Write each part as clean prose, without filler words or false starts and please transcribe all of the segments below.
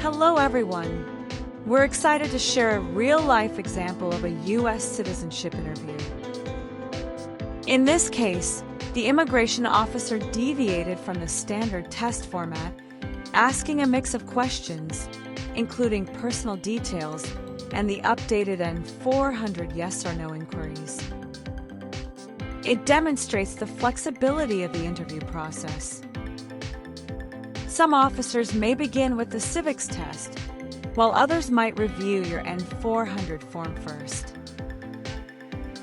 Hello everyone! We're excited to share a real-life example of a US citizenship interview. In this case, the immigration officer deviated from the standard test format, asking a mix of questions, including personal details and the updated N-400 yes or no inquiries. It demonstrates the flexibility of the interview process. Some officers may begin with the civics test, while others might review your N-400 form first.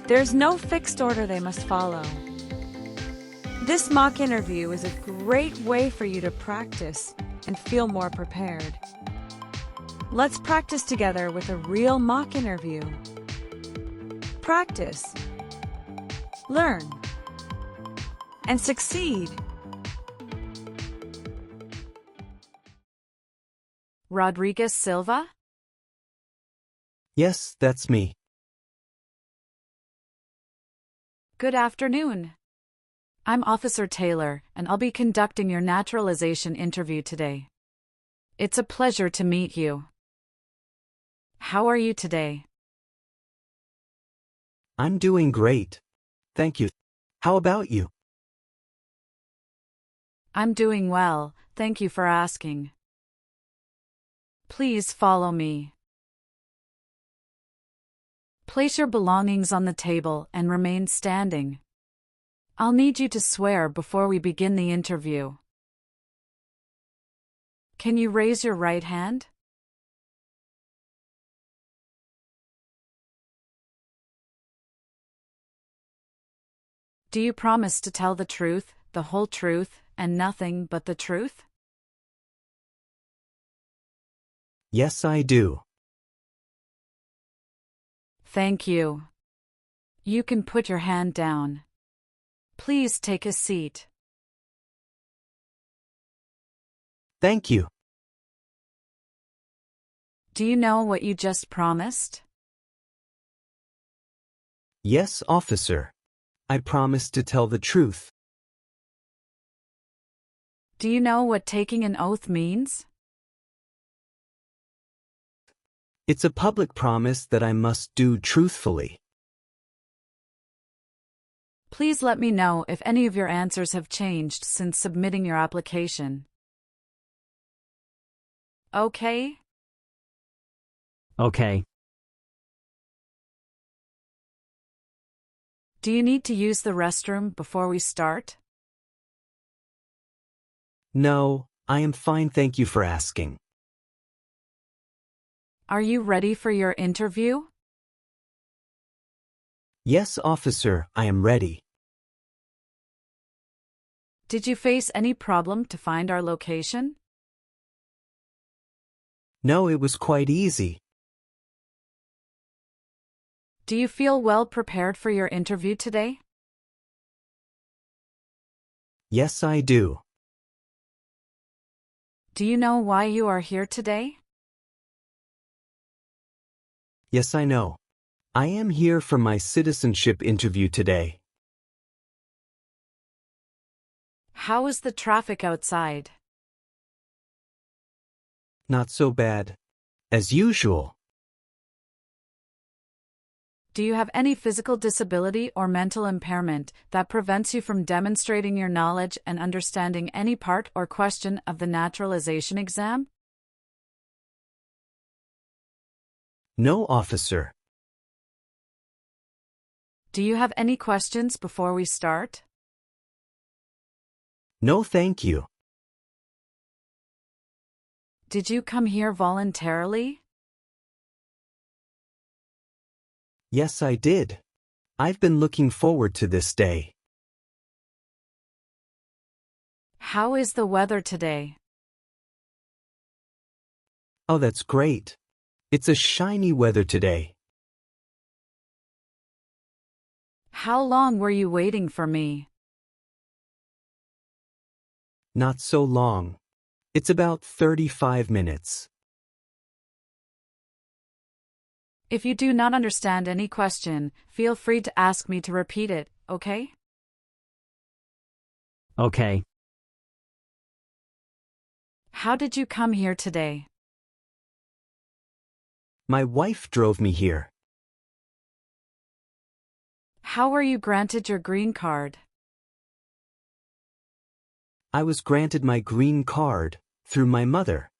There's no fixed order they must follow. This mock interview is a great way for you to practice and feel more prepared. Let's practice together with a real mock interview. Practice, learn, and succeed. Rodriguez Silva? Yes, that's me. Good afternoon. I'm Officer Taylor, and I'll be conducting your naturalization interview today. It's a pleasure to meet you. How are you today? I'm doing great. Thank you. How about you? I'm doing well, thank you for asking. Please follow me. Place your belongings on the table and remain standing. I'll need you to swear before we begin the interview. Can you raise your right hand? Do you promise to tell the truth, the whole truth, and nothing but the truth? Yes, I do. Thank you. You can put your hand down. Please take a seat. Thank you. Do you know what you just promised? Yes, officer. I promise to tell the truth. Do you know what taking an oath means? It's a public promise that I must do truthfully. Please let me know if any of your answers have changed since submitting your application. Okay? Okay. Do you need to use the restroom before we start? No, I am fine, thank you for asking. Are you ready for your interview? Yes, officer, I am ready. Did you face any problem to find our location? No, it was quite easy. Do you feel well prepared for your interview today? Yes, I do. Do you know why you are here today? Yes, I know. I am here for my citizenship interview today. How is the traffic outside? Not so bad. As usual. Do you have any physical disability or mental impairment that prevents you from demonstrating your knowledge and understanding any part or question of the naturalization exam? No, officer. Do you have any questions before we start? No, thank you. Did you come here voluntarily? Yes, I did. I've been looking forward to this day. How is the weather today? Oh, that's great. It's a shiny weather today. How long were you waiting for me? Not so long. It's about 35 minutes. If you do not understand any question, feel free to ask me to repeat it, okay? Okay. How did you come here today? My wife drove me here. How were you granted your green card? I was granted my green card through my mother.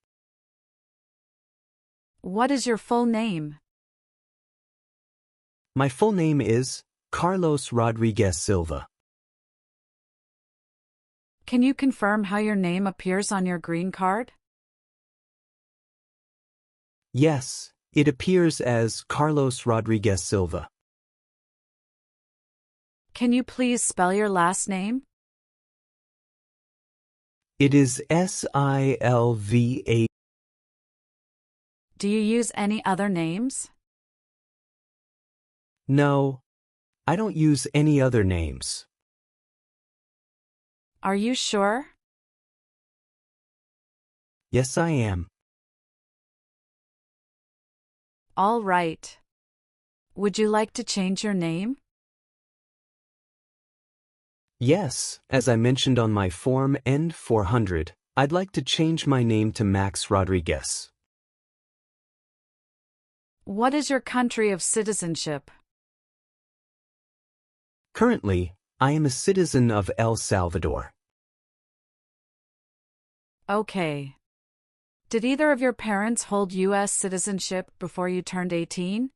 What is your full name? My full name is Carlos Rodriguez Silva. Can you confirm how your name appears on your green card? Yes, it appears as Carlos Rodriguez Silva. Can you please spell your last name? It is Silva. Do you use any other names? No, I don't use any other names. Are you sure? Yes, I am. All right. Would you like to change your name? Yes, as I mentioned on my form N-400, I'd like to change my name to Max Rodriguez. What is your country of citizenship? Currently, I am a citizen of El Salvador. Okay. Did either of your parents hold US citizenship before you turned 18?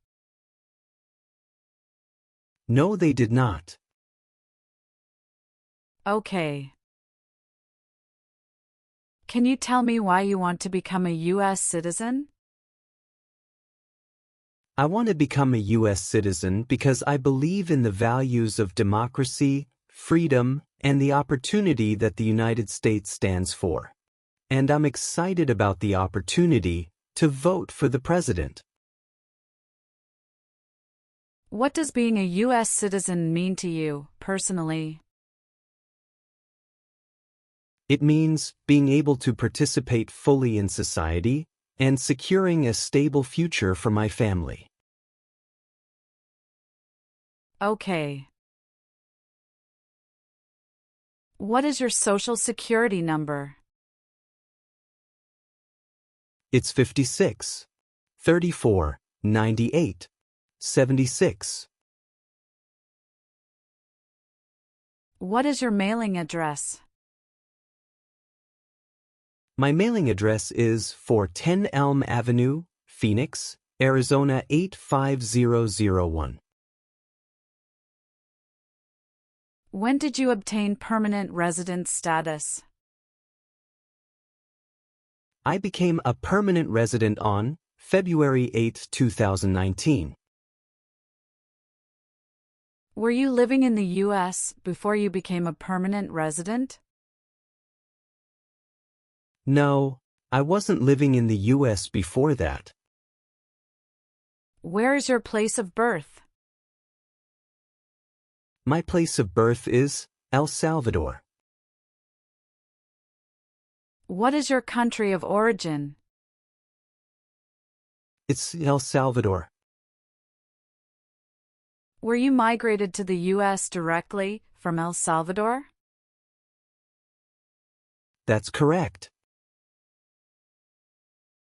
No, they did not. Okay. Can you tell me why you want to become a US citizen? I want to become a U.S. citizen because I believe in the values of democracy, freedom, and the opportunity that the United States stands for. And I'm excited about the opportunity to vote for the president. What does being a US citizen mean to you, personally? It means being able to participate fully in society and securing a stable future for my family. Okay. What is your social security number? It's 56, 34, 98, 76. What is your mailing address? My mailing address is 410 Elm Avenue, Phoenix, Arizona 85001. When did you obtain permanent resident status? I became a permanent resident on February 8, 2019. Were you living in the US before you became a permanent resident? No, I wasn't living in the U.S. before that. Where is your place of birth? My place of birth is El Salvador. What is your country of origin? It's El Salvador. Were you migrated to the US directly from El Salvador? That's correct.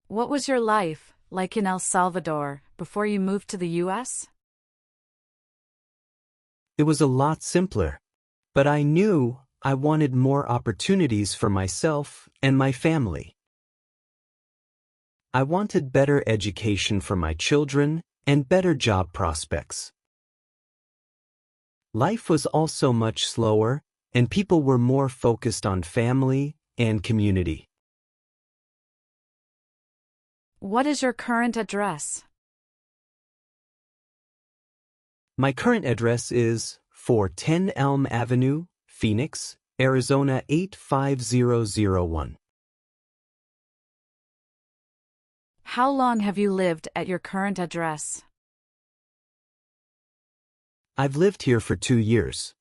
What was your life like in El Salvador before you moved to the US? It was a lot simpler, but I knew I wanted more opportunities for myself and my family. I wanted better education for my children and better job prospects. Life was also much slower, and people were more focused on family and community. What is your current address? My current address is 410 Elm Avenue, Phoenix, Arizona 85001. How long have you lived at your current address? I've lived here for 2 years.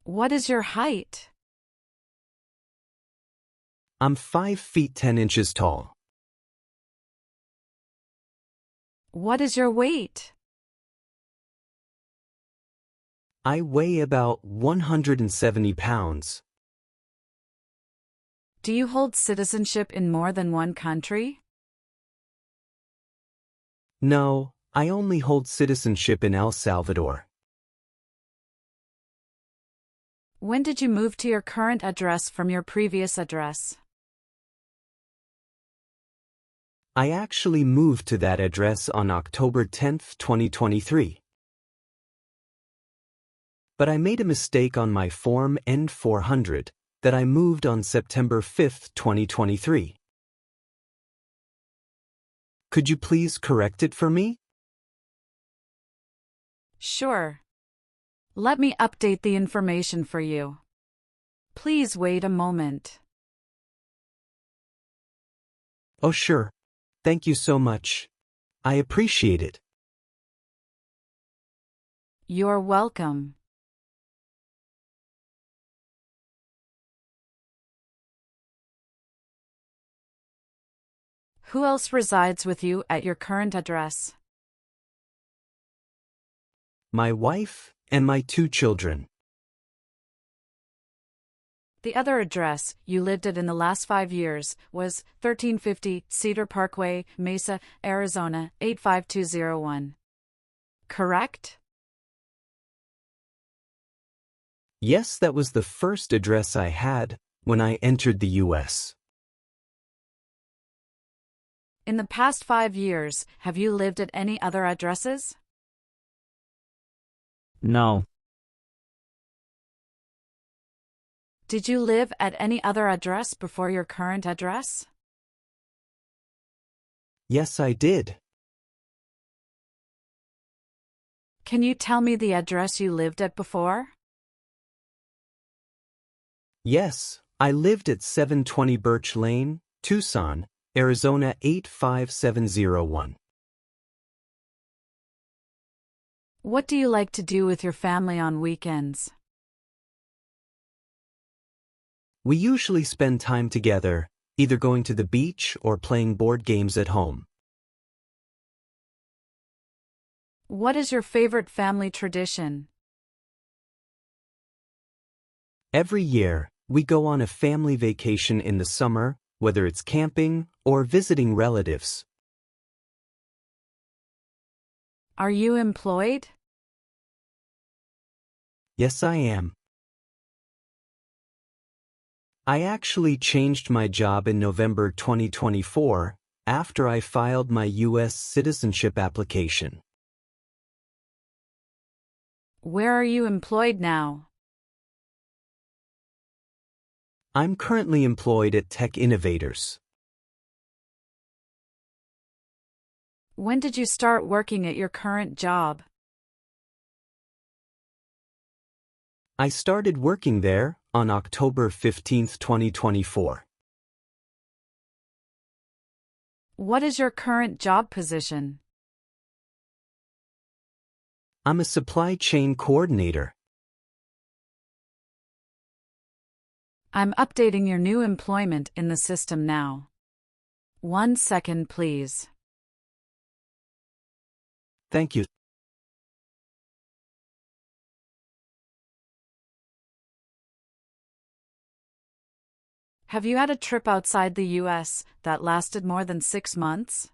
What is your height? I'm 5 feet 10 inches tall. What is your weight? I weigh about 170 pounds. Do you hold citizenship in more than one country? No, I only hold citizenship in El Salvador. When did you move to your current address from your previous address? I actually moved to that address on October 10th, 2023. But I made a mistake on my Form N-400 that I moved on September 5th, 2023. Could you please correct it for me? Sure. Let me update the information for you. Please wait a moment. Oh, sure. Thank you so much. I appreciate it. You're welcome. Who else resides with you at your current address? My wife and my 2 children. The other address you lived at in the last 5 years was 1350 Cedar Parkway, Mesa, Arizona 85201. Correct? Yes, that was the first address I had when I entered the U.S. In the past 5 years, have you lived at any other addresses? No. Did you live at any other address before your current address? Yes, I did. Can you tell me the address you lived at before? Yes, I lived at 720 Birch Lane, Tucson, Arizona 85701. What do you like to do with your family on weekends? We usually spend time together, either going to the beach or playing board games at home. What is your favorite family tradition? Every year, we go on a family vacation in the summer, whether it's camping or visiting relatives. Are you employed? Yes, I am. I actually changed my job in November 2024 after I filed my US citizenship application. Where are you employed now? I'm currently employed at Tech Innovators. When did you start working at your current job? I started working there on October 15, 2024. What is your current job position? I'm a supply chain coordinator. I'm updating your new employment in the system now. 1 second, please. Thank you. Have you had a trip outside the U.S. that lasted more than 6 months?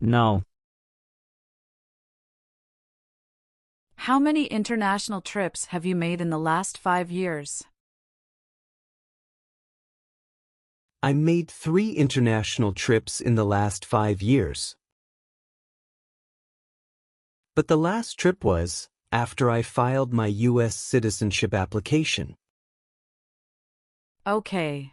No. How many international trips have you made in the last 5 years? I made 3 international trips in the last 5 years. But the last trip was after I filed my US citizenship application. Okay.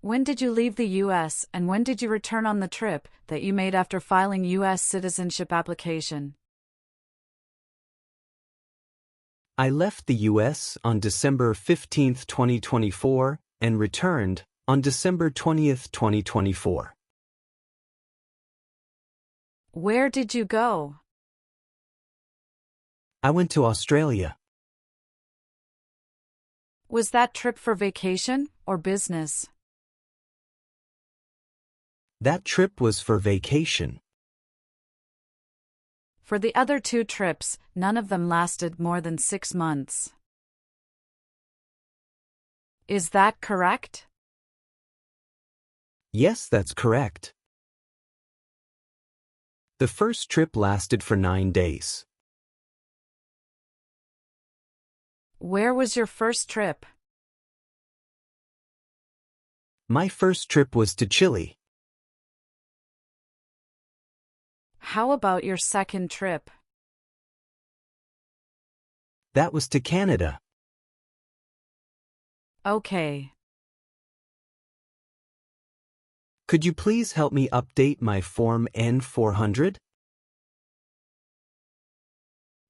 When did you leave the U.S. and when did you return on the trip that you made after filing U.S. citizenship application? I left the U.S. on December 15, 2024, and returned on December 20, 2024. Where did you go? I went to Australia. Was that trip for vacation or business? That trip was for vacation. For the other 2 trips, none of them lasted more than 6 months. Is that correct? Yes, that's correct. The first trip lasted for 9 days. Where was your first trip? My first trip was to Chile. How about your second trip? That was to Canada. Okay. Could you please help me update my Form N-400?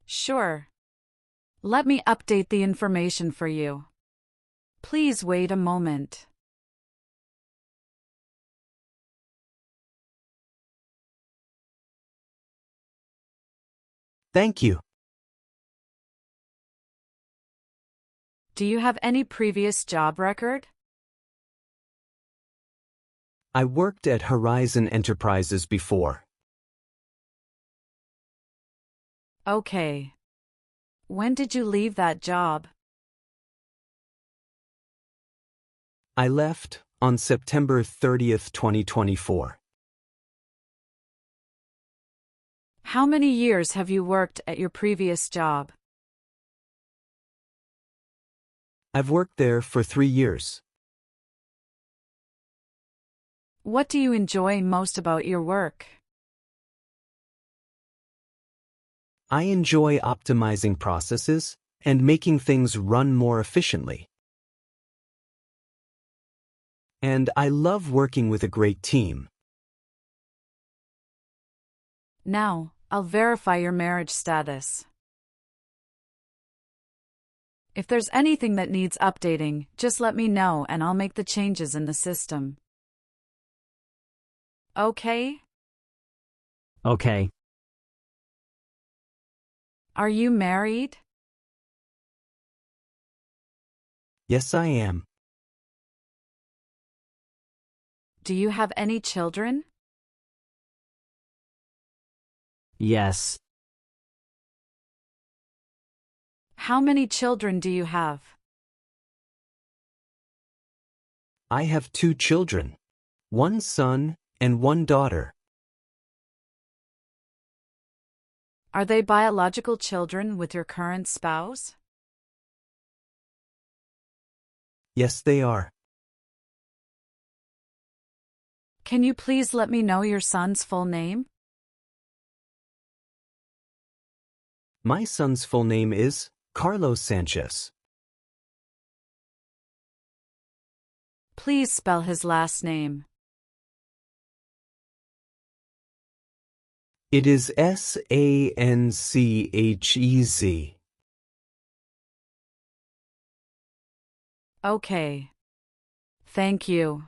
Sure. Let me update the information for you. Please wait a moment. Thank you. Do you have any previous job record? I worked at Horizon Enterprises before. Okay. When did you leave that job? I left on September 30th, 2024. How many years have you worked at your previous job? I've worked there for 3 years. What do you enjoy most about your work? I enjoy optimizing processes and making things run more efficiently. And I love working with a great team. Now, I'll verify your marriage status. If there's anything that needs updating, just let me know and I'll make the changes in the system. Okay? Okay. Are you married? Yes, I am. Do you have any children? Yes. How many children do you have? I have 2 children, 1 son and 1 daughter. Are they biological children with your current spouse? Yes, they are. Can you please let me know your son's full name? My son's full name is Carlos Sanchez. Please spell his last name. It is Sanchez. Okay. Thank you.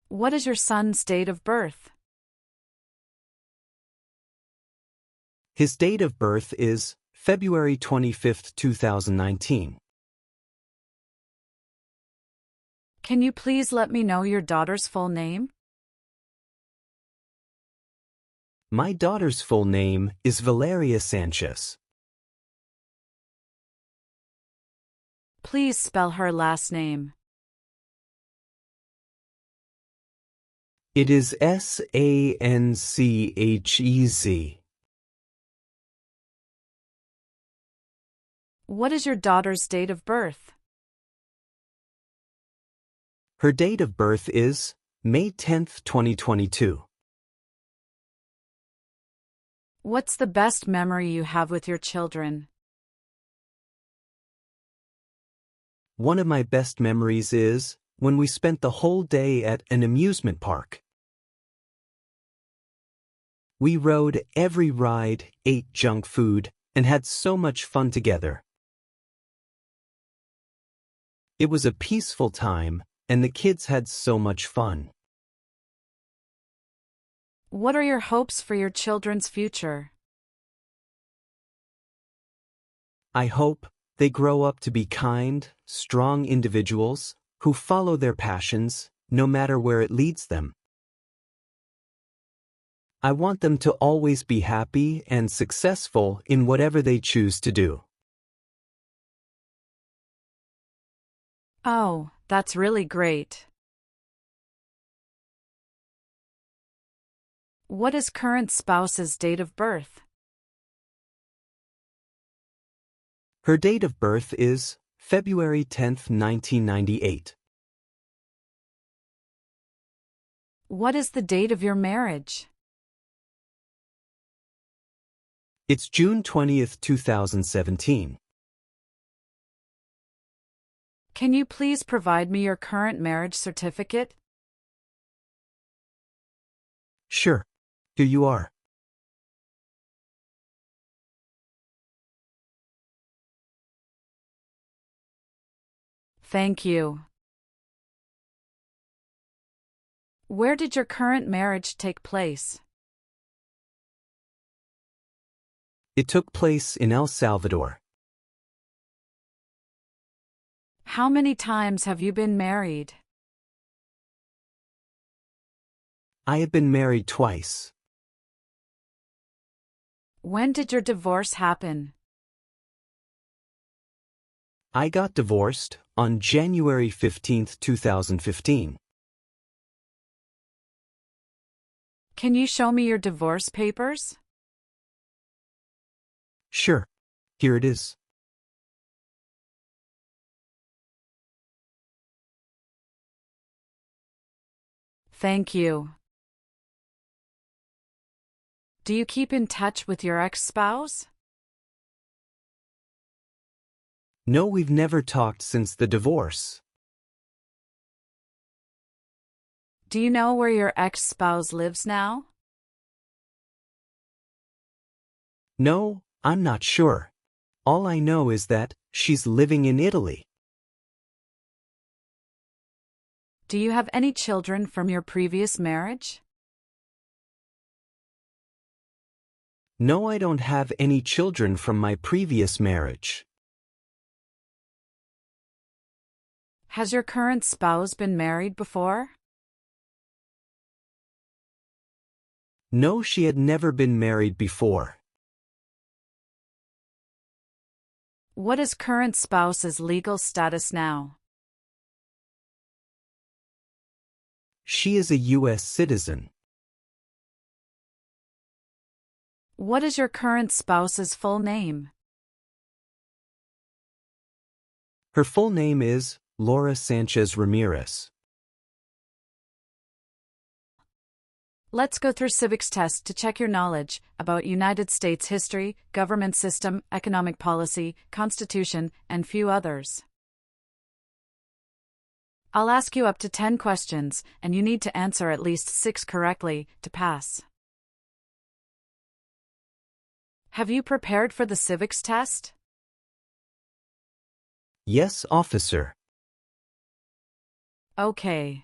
What is your son's date of birth? His date of birth is February 25th, 2019. Can you please let me know your daughter's full name? My daughter's full name is Valeria Sanchez. Please spell her last name. It is Sanchez. What is your daughter's date of birth? Her date of birth is May 10th, 2022. What's the best memory you have with your children? One of my best memories is when we spent the whole day at an amusement park. We rode every ride, ate junk food, and had so much fun together. It was a peaceful time, and the kids had so much fun. What are your hopes for your children's future? I hope they grow up to be kind, strong individuals who follow their passions, no matter where it leads them. I want them to always be happy and successful in whatever they choose to do. Oh, That's really great. What is current spouse's date of birth? Her date of birth is February 10th, 1998. What is the date of your marriage? It's June 20th, 2017. Can you please provide me your current marriage certificate? Sure. Here you are. Thank you. Where did your current marriage take place? It took place in El Salvador. How many times have you been married? I have been married twice. When did your divorce happen? I got divorced on January 15th, 2015. Can you show me your divorce papers? Sure. Here it is. Thank you. Do you keep in touch with your ex-spouse? No, we've never talked since the divorce. Do you know where your ex-spouse lives now? No, I'm not sure. All I know is that she's living in Italy. Do you have any children from your previous marriage? No, I don't have any children from my previous marriage. Has your current spouse been married before? No, she had never been married before. What is current spouse's legal status now? She is a US citizen. What is your current spouse's full name? Her full name is Laura Sanchez Ramirez. Let's go through civics tests to check your knowledge about United States history, government system, economic policy, constitution, and few others. I'll ask you up to 10 questions, and you need to answer at least 6 correctly to pass. Have you prepared for the civics test? Yes, officer. Okay.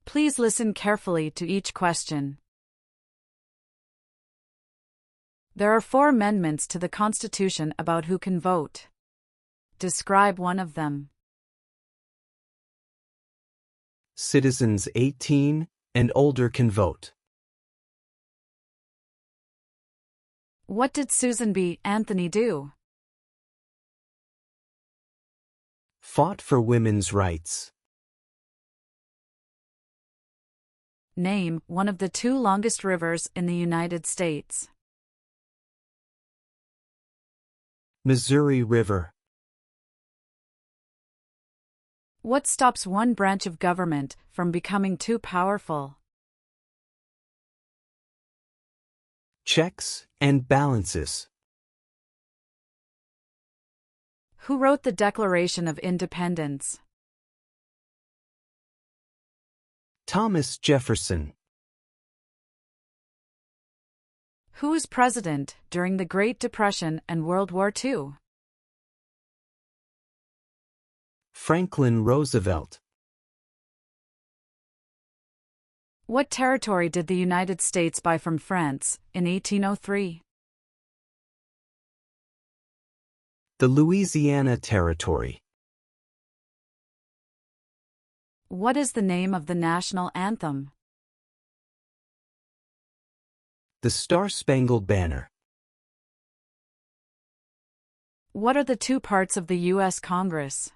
Please listen carefully to each question. There are 4 amendments to the Constitution about who can vote. Describe one of them. Citizens 18 and older can vote. What did Susan B. Anthony do? Fought for women's rights. Name one of the 2 longest rivers in the United States. Missouri River. What stops one branch of government from becoming too powerful? Checks and balances. Who wrote the Declaration of Independence? Thomas Jefferson. Who was president during the Great Depression and World War II? Franklin Roosevelt. What territory did the United States buy from France in 1803? The Louisiana Territory. What is the name of the national anthem? The Star-Spangled Banner. What are the two parts of the U.S. Congress?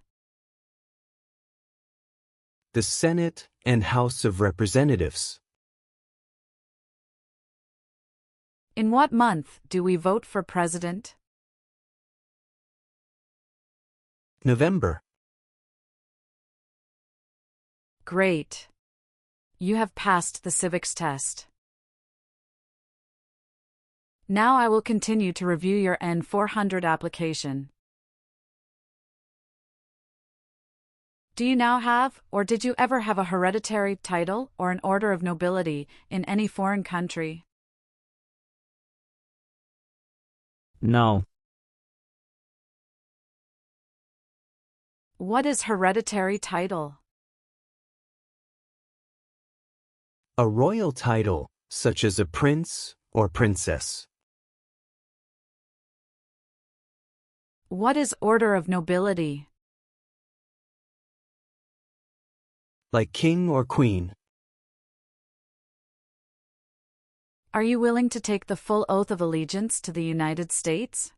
The Senate and House of Representatives. In what month do we vote for president? November. Great. You have passed the civics test. Now I will continue to review your N-400 application. Do you now have, or did you ever have a hereditary title or an order of nobility in any foreign country? No. What is hereditary title? A royal title, such as a prince or princess. What is order of nobility? Like king or queen. Are you willing to take the full oath of allegiance to the United States?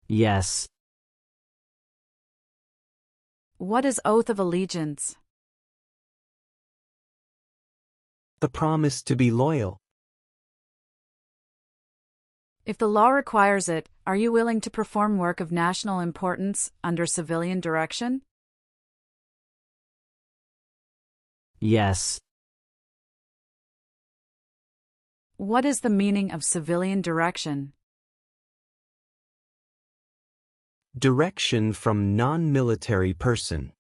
Yes. What is oath of allegiance? The promise to be loyal. If the law requires it, are you willing to perform work of national importance under civilian direction? Yes. What is the meaning of civilian direction? Direction from non-military person.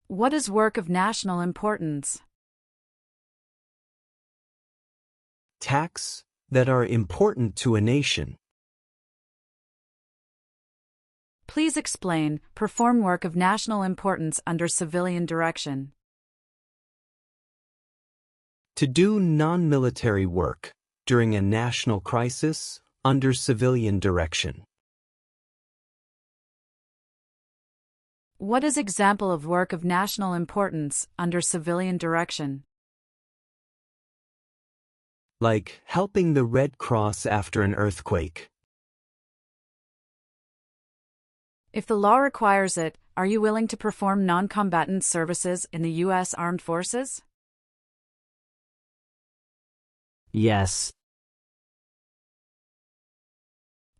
What is work of national importance? Tasks that are important to a nation. Please explain, perform work of national importance under civilian direction. To do non-military work during a national crisis under civilian direction. What is example of work of national importance under civilian direction? Like helping the Red Cross after an earthquake. If the law requires it, are you willing to perform non-combatant services in the U.S. Armed Forces? Yes.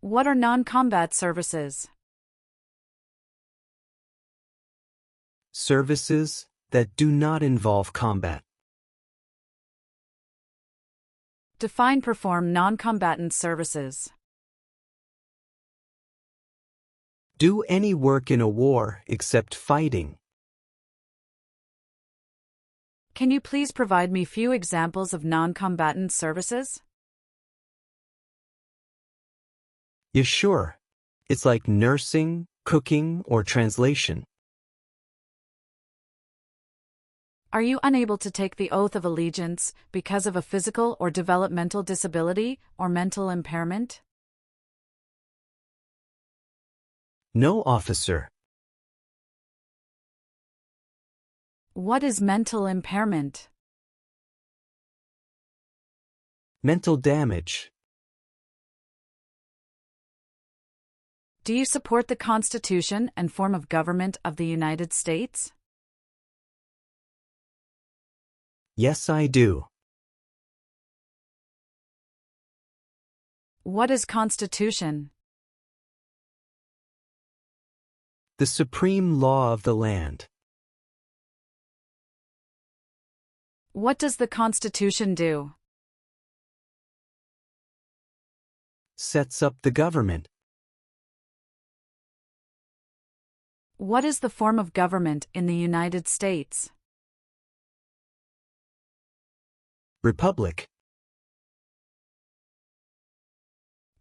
What are non-combat services? Services that do not involve combat. Define perform non-combatant services. Do any work in a war except fighting. Can you please provide me few examples of non-combatant services? Yeah, sure. It's like nursing, cooking, or translation. Are you unable to take the oath of allegiance because of a physical or developmental disability or mental impairment? No, officer. What is mental impairment? Mental damage. Do you support the Constitution and form of government of the United States? Yes, I do. What is Constitution? The supreme law of the land. What does the Constitution do? Sets up the government. What is the form of government in the United States? Republic.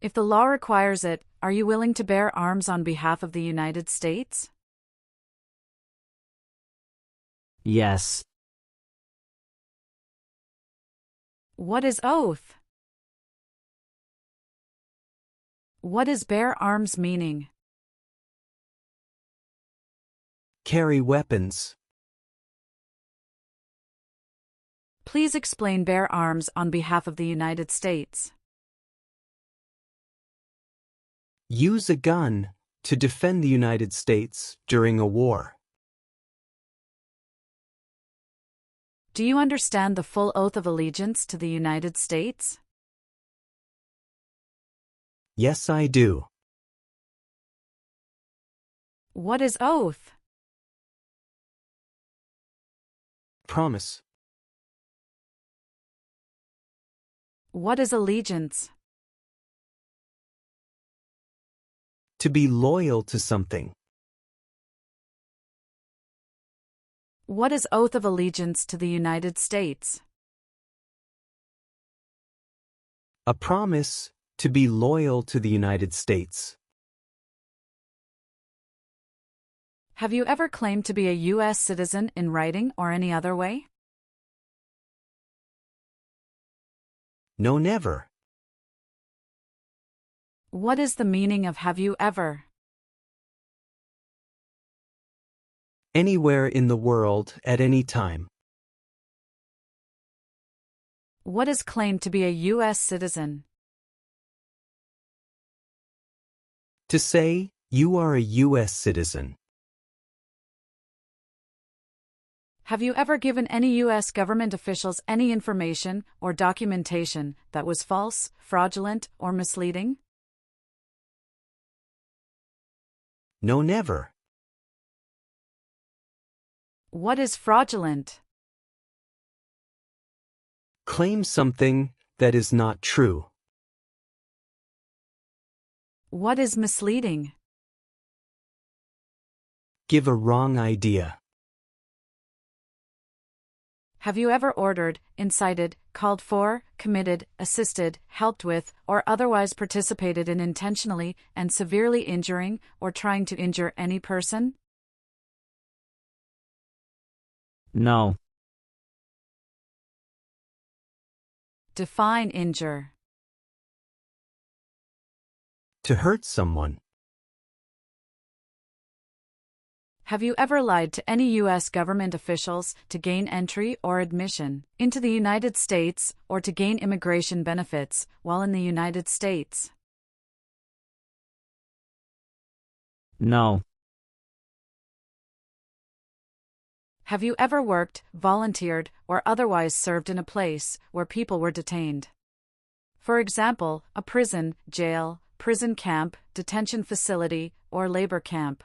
If the law requires it, are you willing to bear arms on behalf of the United States? Yes. What is oath? What is bear arms meaning? Carry weapons. Please explain bear arms on behalf of the United States. Use a gun to defend the United States during a war. Do you understand the full oath of allegiance to the United States? Yes, I do. What is oath? Promise. What is allegiance? To be loyal to something. What is oath of allegiance to the United States? A promise to be loyal to the United States. Have you ever claimed to be a U.S. citizen in writing or any other way? No, never. What is the meaning of have you ever? Anywhere in the world at any time. What is claimed to be a U.S. citizen? To say, you are a U.S. citizen. Have you ever given any U.S. government officials any information or documentation that was false, fraudulent, or misleading? No, never. What is fraudulent? Claim something that is not true. What is misleading? Give a wrong idea. Have you ever ordered, incited, called for, committed, assisted, helped with, or otherwise participated in intentionally and severely injuring or trying to injure any person? No. Define injure. To hurt someone. Have you ever lied to any U.S. government officials to gain entry or admission into the United States or to gain immigration benefits while in the United States? No. Have you ever worked, volunteered, or otherwise served in a place where people were detained? For example, a prison, jail, prison camp, detention facility, or labor camp.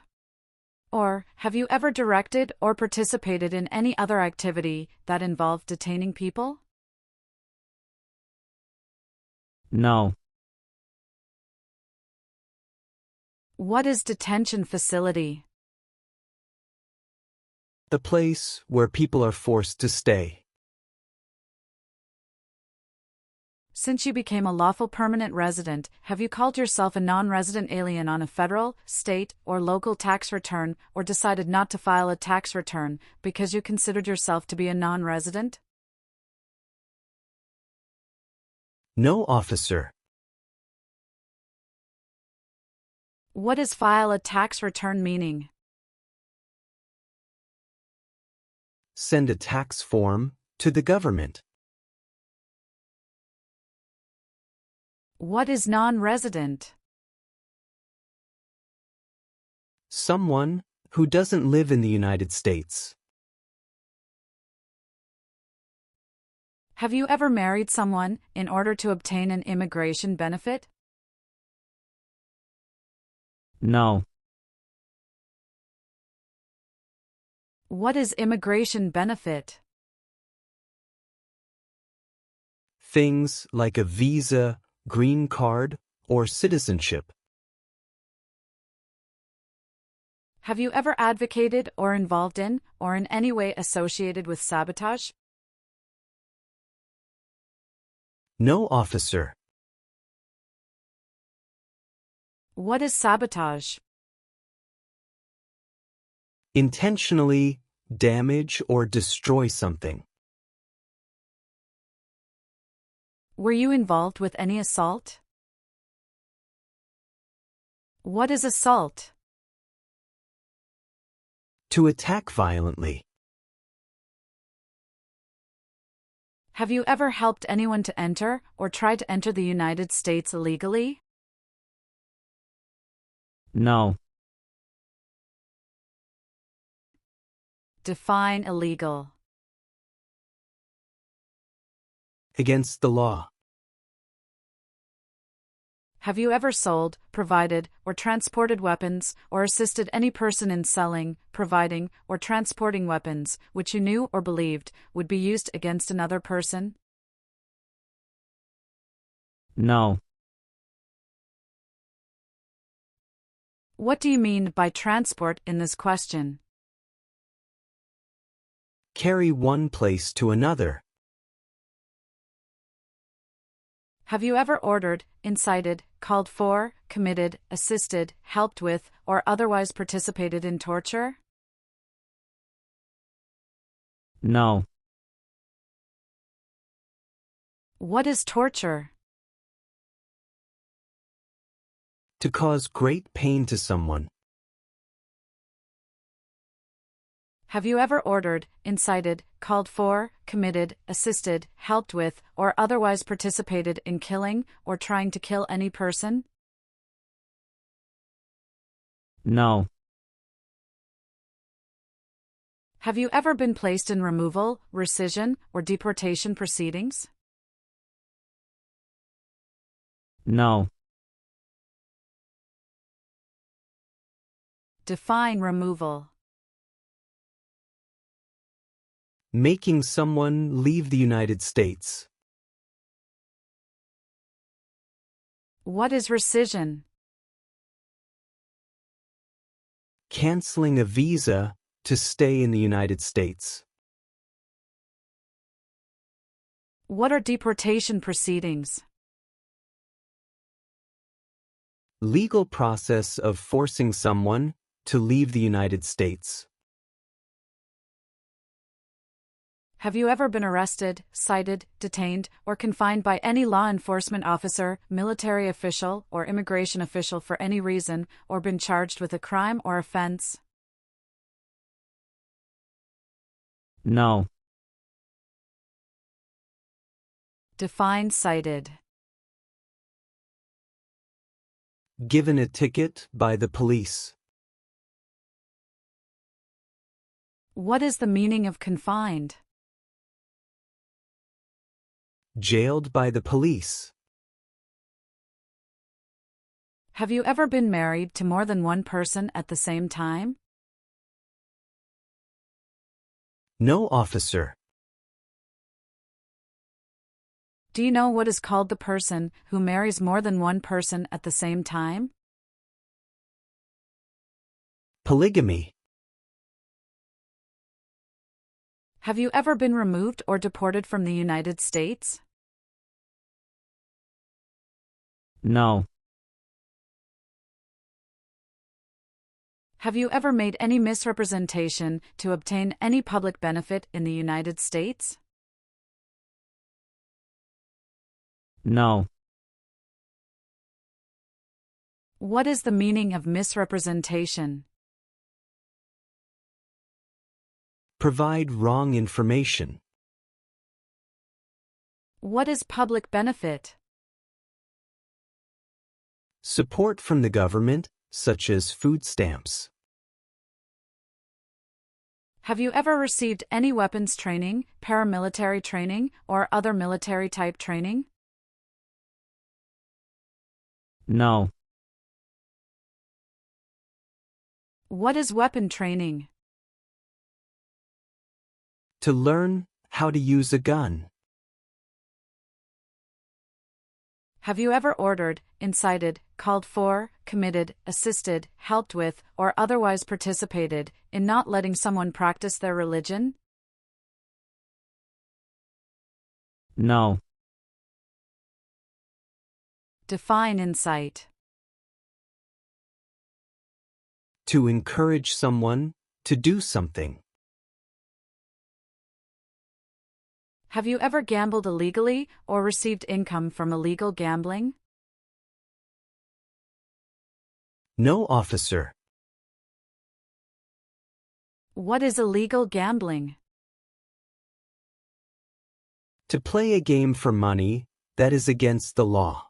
Or, have you ever directed or participated in any other activity that involved detaining people? No. What is detention facility? The place where people are forced to stay. Since you became a lawful permanent resident, have you called yourself a non-resident alien on a federal, state, or local tax return, or decided not to file a tax return because you considered yourself to be a non-resident? No, officer. What is file a tax return meaning? Send a tax form to the government. What is non-resident? Someone who doesn't live in the United States. Have you ever married someone in order to obtain an immigration benefit? No. What is immigration benefit? Things like a visa, green card, or citizenship. Have you ever advocated or involved in, or in any way associated with sabotage? No, officer. What is sabotage? Intentionally damage or destroy something. Were you involved with any assault? What is assault? To attack violently. Have you ever helped anyone to enter or try to enter the United States illegally? No. Define illegal. Against the law. Have you ever sold, provided, or transported weapons, or assisted any person in selling, providing, or transporting weapons, which you knew or believed would be used against another person? No. What do you mean by transport in this question? Carry one place to another. Have you ever ordered, incited, called for, committed, assisted, helped with, or otherwise participated in torture? No. What is torture? To cause great pain to someone. Have you ever ordered, incited, called for, committed, assisted, helped with, or otherwise participated in killing or trying to kill any person? No. Have you ever been placed in removal, rescission, or deportation proceedings? No. Define removal. Making someone leave the United States. What is rescission? Canceling a visa to stay in the United States. What are deportation proceedings? Legal process of forcing someone to leave the United States. Have you ever been arrested, cited, detained, or confined by any law enforcement officer, military official, or immigration official for any reason, or been charged with a crime or offense? No. Define cited. Given a ticket by the police. What is the meaning of confined? Jailed by the police. Have you ever been married to more than one person at the same time? No, officer. Do you know what is called the person who marries more than one person at the same time? Polygamy. Have you ever been removed or deported from the United States? No. Have you ever made any misrepresentation to obtain any public benefit in the United States? No. What is the meaning of misrepresentation? Provide wrong information. What is public benefit? Support from the government, such as food stamps. Have you ever received any weapons training, paramilitary training, or other military-type training? No. What is weapon training? To learn how to use a gun. Have you ever ordered, incited, called for, committed, assisted, helped with, or otherwise participated in not letting someone practice their religion? No. Define incite. To encourage someone to do something. Have you ever gambled illegally or received income from illegal gambling? No, officer. What is illegal gambling? To play a game for money that is against the law.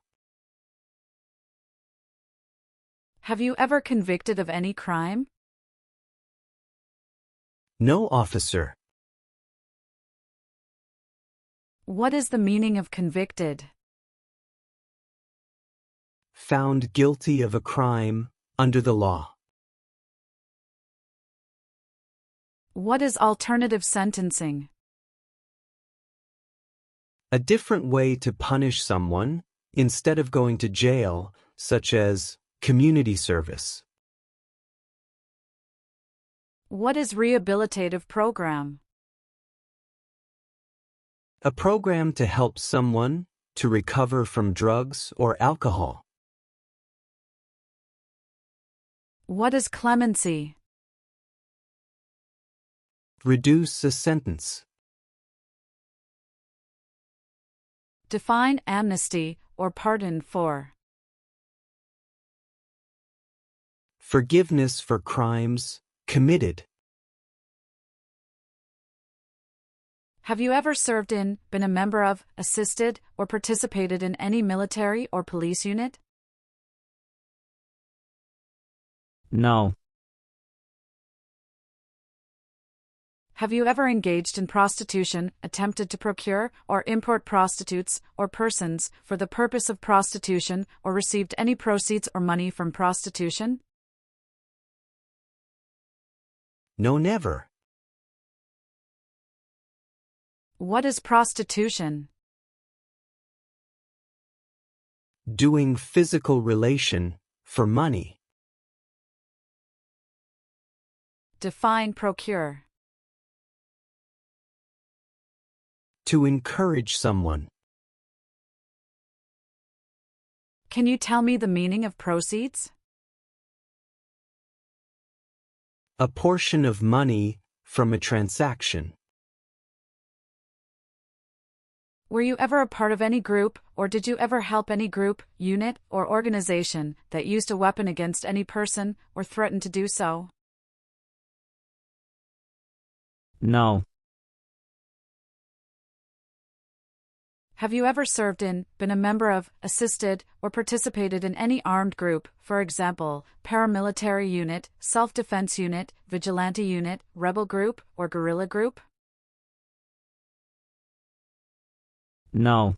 Have you ever convicted of any crime? No, officer. What is the meaning of convicted? Found guilty of a crime under the law. What is alternative sentencing? A different way to punish someone instead of going to jail, such as community service. What is rehabilitative program? A program to help someone to recover from drugs or alcohol. What is clemency? Reduce a sentence. Define amnesty or pardon for. Forgiveness for crimes committed. Have you ever served in, been a member of, assisted, or participated in any military or police unit? No. Have you ever engaged in prostitution, attempted to procure or import prostitutes or persons for the purpose of prostitution, or received any proceeds or money from prostitution? No, never. What is prostitution? Doing physical relation for money. Define procure. To encourage someone. Can you tell me the meaning of proceeds? A portion of money from a transaction. Were you ever a part of any group, or did you ever help any group, unit, or organization that used a weapon against any person, or threatened to do so? No. Have you ever served in, been a member of, assisted, or participated in any armed group, for example, paramilitary unit, self-defense unit, vigilante unit, rebel group, or guerrilla group? No.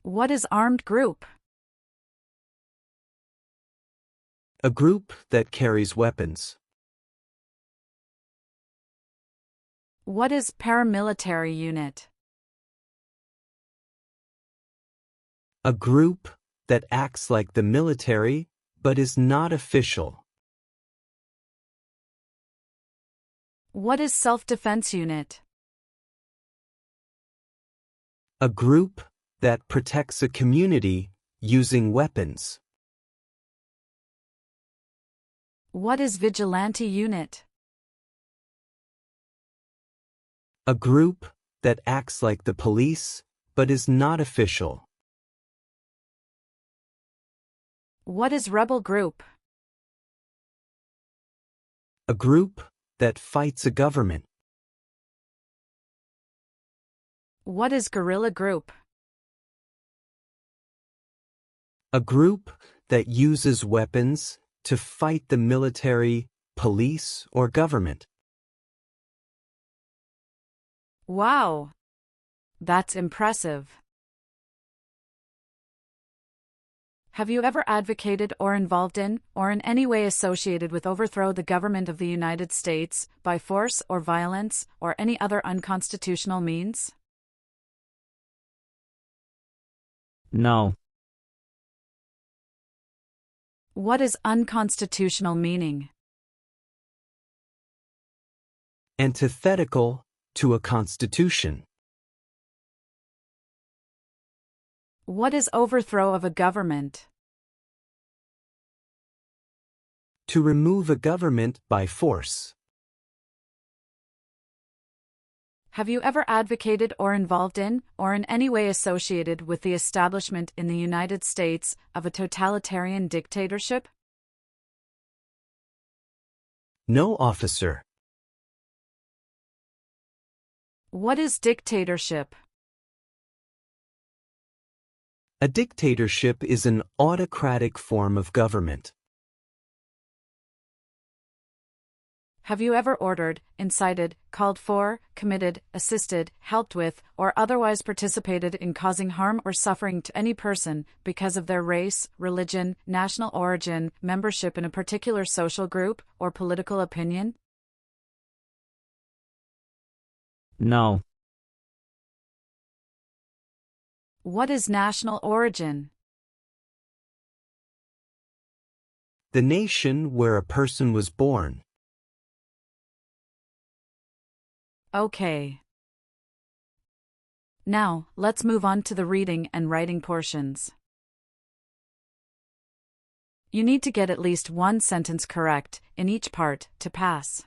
What is armed group? A group that carries weapons. What is paramilitary unit? A group that acts like the military but is not official. What is self-defense unit? A group that protects a community using weapons. What is vigilante unit? A group that acts like the police but is not official. What is rebel group? A group that fights a government. What is guerrilla group? A group that uses weapons to fight the military, police, or government. Wow! That's impressive. Have you ever advocated or involved in, or in any way associated with overthrow the government of the United States, by force or violence, or any other unconstitutional means? No. What is unconstitutional meaning? Antithetical to a constitution. What is overthrow of a government? To remove a government by force. Have you ever advocated or involved in, or in any way associated with the establishment in the United States of a totalitarian dictatorship? No, officer. What is dictatorship? A dictatorship is an autocratic form of government. Have you ever ordered, incited, called for, committed, assisted, helped with, or otherwise participated in causing harm or suffering to any person because of their race, religion, national origin, membership in a particular social group, or political opinion? No. What is national origin? The nation where a person was born. Okay. Now, let's move on to the reading and writing portions. You need to get at least one sentence correct in each part to pass.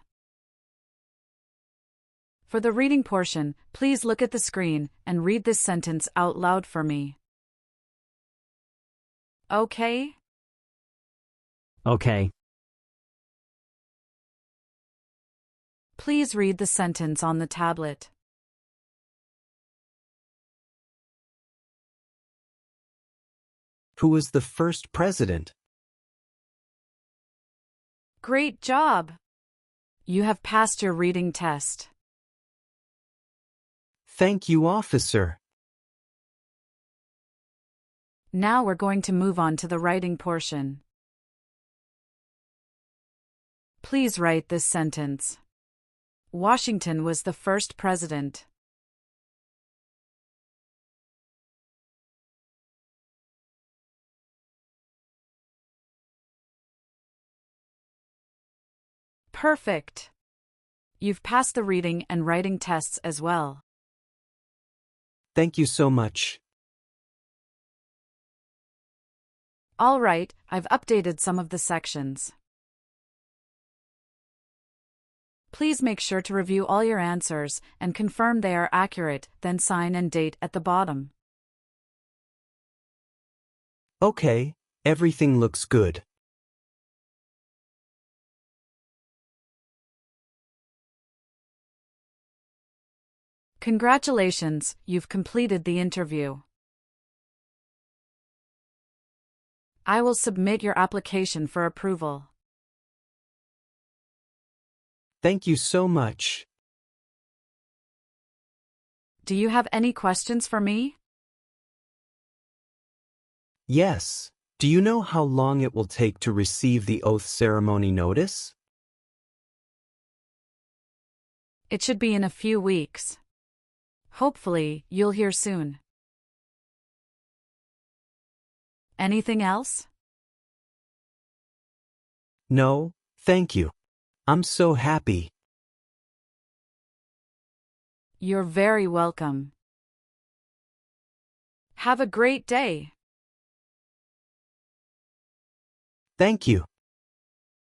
For the reading portion, please look at the screen and read this sentence out loud for me. Okay? Okay. Please read the sentence on the tablet. Who was the first president? Great job! You have passed your reading test. Thank you, officer. Now we're going to move on to the writing portion. Please write this sentence. Washington was the first president. Perfect! You've passed the reading and writing tests as well. Thank you so much. All right, I've updated some of the sections. Please make sure to review all your answers and confirm they are accurate, then sign and date at the bottom. Okay, everything looks good. Congratulations, you've completed the interview. I will submit your application for approval. Thank you so much. Do you have any questions for me? Yes. Do you know how long it will take to receive the oath ceremony notice? It should be in a few weeks. Hopefully, you'll hear soon. Anything else? No, thank you. I'm so happy. You're very welcome. Have a great day. Thank you.